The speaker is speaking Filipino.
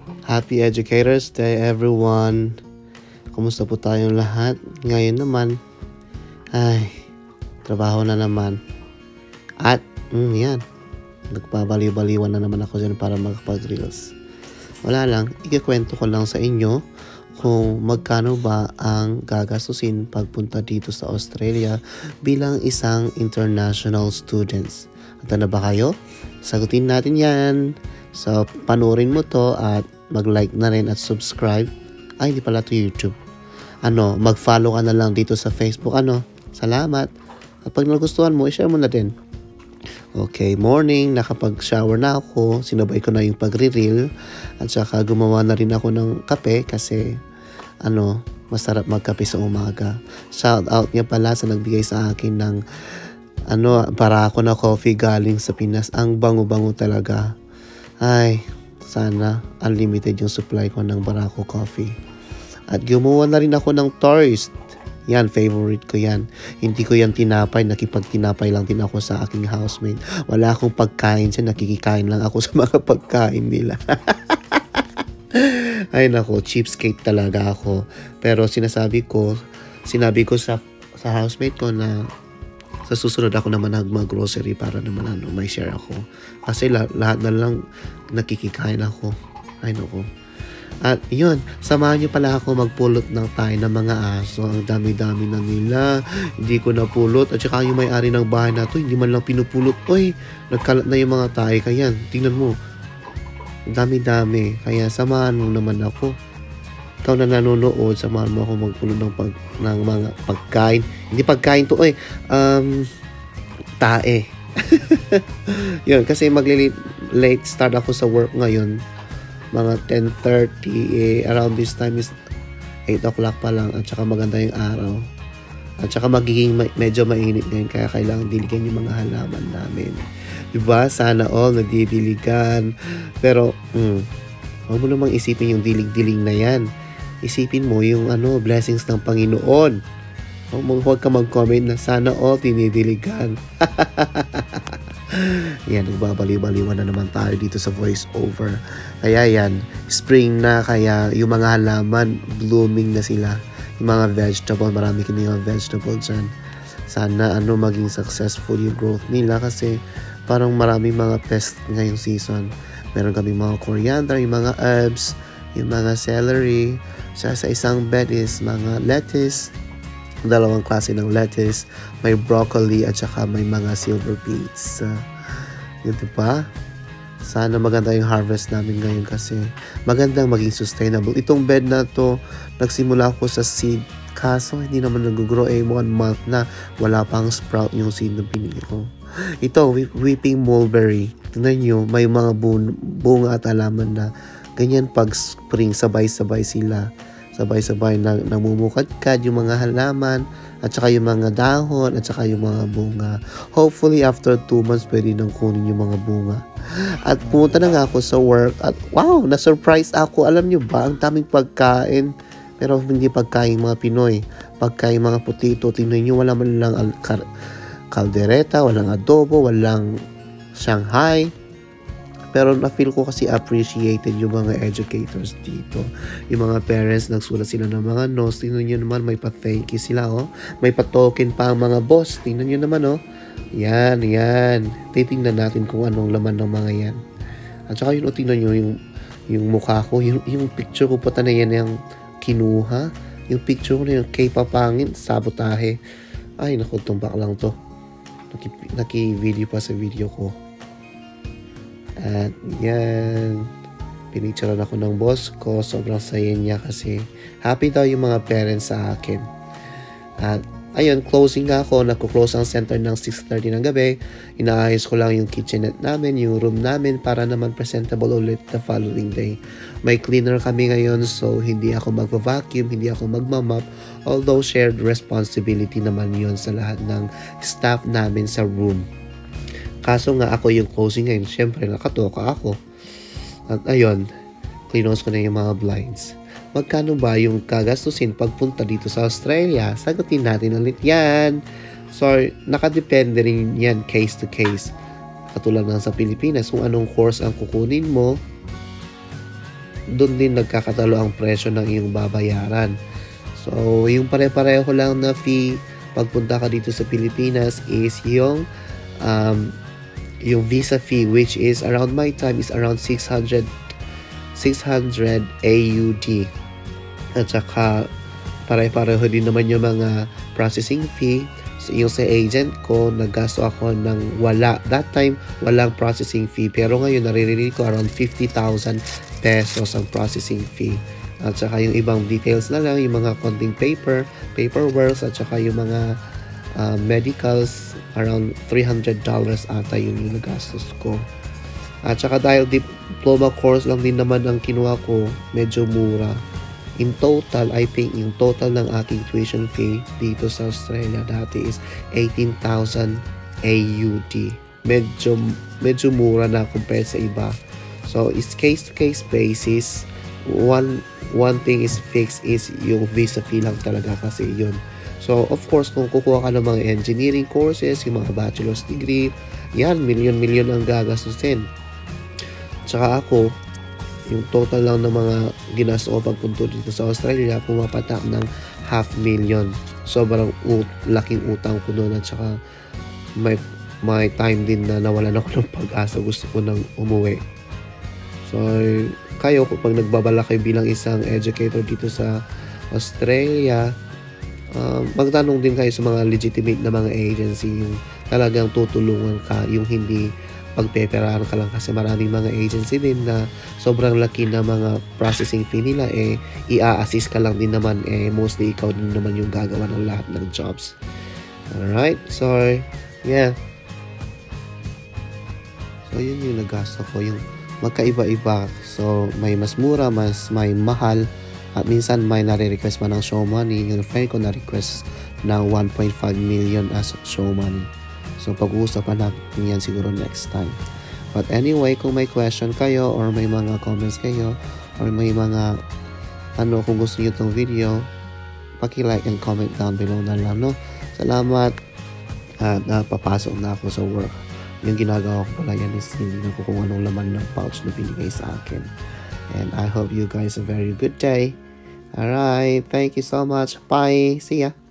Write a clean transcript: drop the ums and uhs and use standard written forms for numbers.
Happy Educators Day everyone! Kumusta po tayong lahat? Ngayon naman, ay, trabaho na naman. At, yan, nagpabaliw-baliwan na naman ako dyan para magpag-reels. Wala lang, ikikwento ko lang sa inyo kung magkano ba ang gagastusin pagpunta dito sa Australia bilang isang international students. At ano ba kayo? Sagutin natin yan. So, panoorin mo to at mag-like na rin at subscribe. Ay, hindi pala to YouTube. Mag-follow ka na lang dito sa Facebook. Salamat. At pag nagustuhan mo, i-share mo na din. Okay, morning, nakapag-shower na ako. Sinabay ko na yung pagre-reel. At saka gumawa na rin ako ng kape kasi masarap magkape sa umaga. Shout out niya pala sa nagbigay sa akin ng barako na coffee galing sa Pinas. Ang bango-bango talaga. Ay, sana unlimited yung supply ko ng barako coffee. At gumawa na rin ako ng toast. Yan, favorite ko yan. Hindi ko yan tinapay. Nakipagtinapay lang din ako sa aking housemate. Wala akong pagkain siya. Nakikikain lang ako sa mga pagkain nila. Ay nako, cheapskate talaga ako. Pero sinabi ko sa housemate ko na sa susunod ako naman mag-grocery para naman may share ako. Kasi lahat na lang nakikikain ako. Ay nako. At yun, samahan niyo pala ako magpulot ng tayo ng mga aso. Ang dami-dami na nila. Hindi ko napulot. At saka yung may-ari ng bahay na to, hindi man lang pinupulot. Oy, nagkalat na yung mga tayo. Kaya, tingnan mo. Ang dami-dami. Kaya samahan mo naman ako. Ikaw na nanonood, samahan mo ako magpulot ng mga pagkain. Hindi pagkain to, tae. Yun, kasi late start ako sa work ngayon. Mga 10:30, around this time is 8 o'clock pa lang at saka maganda yung araw. At saka magiging medyo mainit ngayon kaya kailangan diligan yung mga halaman namin. Diba? Sana all nadidiligan. Pero, huwag mo namang isipin yung dilig-diling na yan. Isipin mo yung blessings ng Panginoon. Huwag ka mag-comment na sana all tinidiligan. Yan, nagbabaliw-baliwan na naman tayo dito sa voice over. Kaya yan, spring na, kaya yung mga halaman blooming na sila. Yung mga vegetable, marami mga vegetable dyan. Sana maging successful yung growth nila kasi parang maraming mga pest ngayong season. Meron kami mga coriander, yung mga herbs, yung mga celery. Sa isang bed is mga lettuce, dalawang klase ng lettuce, may broccoli at saka may mga silver beets. Yun, diba? Sana maganda yung harvest namin ngayon kasi magandang maging sustainable. Itong bed na to, nagsimula ako sa seed. Kaso hindi naman nag-grow 1 month na wala pang sprout yung seed na pinili ko. Ito, weeping mulberry. Tingnan nyo, may mga bunga at halaman na ganyan pag spring, sabay-sabay sila. Sabay-sabay na namumukadkad yung mga halaman at saka yung mga dahon at saka yung mga bunga. Hopefully after 2 months pwede nang kunin yung mga bunga. At pumunta na nga ako sa work at wow, na-surprise ako. Alam nyo ba, ang daming pagkain. Pero hindi pagkain mga Pinoy. Pagkain mga potato. Tingnan nyo, wala man lang kaldereta, walang adobo, walang Shanghai. Pero na-feel ko kasi appreciated yung mga educators dito. Yung mga parents, nagsulat sila ng mga notes. Tingnan nyo naman, may pa-thank you sila, May pa-token pa ang mga boss. Tingnan nyo naman, Yan. Titingnan natin kung anong laman ng mga yan. At saka yun, tingnan nyo yung mukha ko. Yung picture ko pata na yan yung kinuha. Yung picture ko na yung kay Papangin, sabotahe. Ay, naku, tumbak lang to. Naki-video pa sa video ko. At yan, pinicturean ako ng boss ko. Sobrang saya niya kasi happy daw yung mga parents sa akin. At ayun, closing nga ako. Nagko-close ang center ng 6:30 ng gabi. Inaayos ko lang yung kitchenette namin, yung room namin para naman presentable ulit the following day. May cleaner kami ngayon so hindi ako magva-vacuum, hindi ako magmamop. Although shared responsibility naman yon sa lahat ng staff namin sa room. Kaso nga ako yung closing ngayon, syempre nakatoka ako. At ayun, cleanose ko na yung mga blinds. Magkano ba yung kagastusin pagpunta dito sa Australia? Sagutin natin ulit yan. So, nakadepende rin yan case to case. Katulad ng sa Pilipinas, kung anong course ang kukunin mo, doon din nagkakatalo ang presyo ng iyong babayaran. So, yung pare-pareho lang na fee pagpunta ka dito sa Pilipinas is yung visa fee, which is around my time is around 600 AUD. At saka pare-pareho din naman yung mga processing fee. So, yung sa agent ko, naggasto ako ng that time, walang processing fee. Pero ngayon, naririnig ko around 50,000 pesos ang processing fee. At saka yung ibang details na lang, yung mga konting paperwork, at saka yung mga medicals, around $300 ata yung nagastos ko. At saka dahil diploma course lang din naman ang kinuha ko, medyo mura. In total, I think yung total ng aking tuition fee dito sa Australia dati is 18,000 AUD. Medyo mura na compared sa iba. So, it's case-to-case basis. One thing is fixed is yung visa fee lang talaga kasi yun. So, of course, kung kukuha ka ng mga engineering courses, yung mga bachelor's degree, yan, milyon-milyon ang gagastusin. Tsaka ako, yung total lang ng mga ginasto ko pagpunto dito sa Australia, pumapatak ng 500,000. Sobrang laking utang ko doon, at saka may time din na nawalan ako ng pag-asa. Gusto ko nang umuwi. So, kayo, kung pag nagbabala kayo bilang isang educator dito sa Australia, magtanong din kayo sa mga legitimate na mga agency, yung talagang tutulungan ka, yung hindi pagpeperahan ka lang, kasi maraming mga agency din na sobrang laki na mga processing fee nila, i-assist ka lang din naman, mostly ikaw din naman yung gagawa ng lahat ng jobs. Alright, so yeah, so yun yung nagasto ko, yung magkaiba-iba. So may mas mura, may mahal, at minsan may nare-request pa ng show money. Yung friend ko na-request ng 1.5 million as show money. So, pag-uusapan natin yan siguro next time. But anyway, kung may question kayo or may mga comments kayo or may mga kung gusto niyo itong video, paki-like and comment down below na lang, no? Salamat at papasok na ako sa work. Yung ginagawa ko pala yan is hindi na ko kung anong laman ng pouch na binigay sa akin. And I hope you guys a very good day. Alright, thank you so much. Bye. See ya.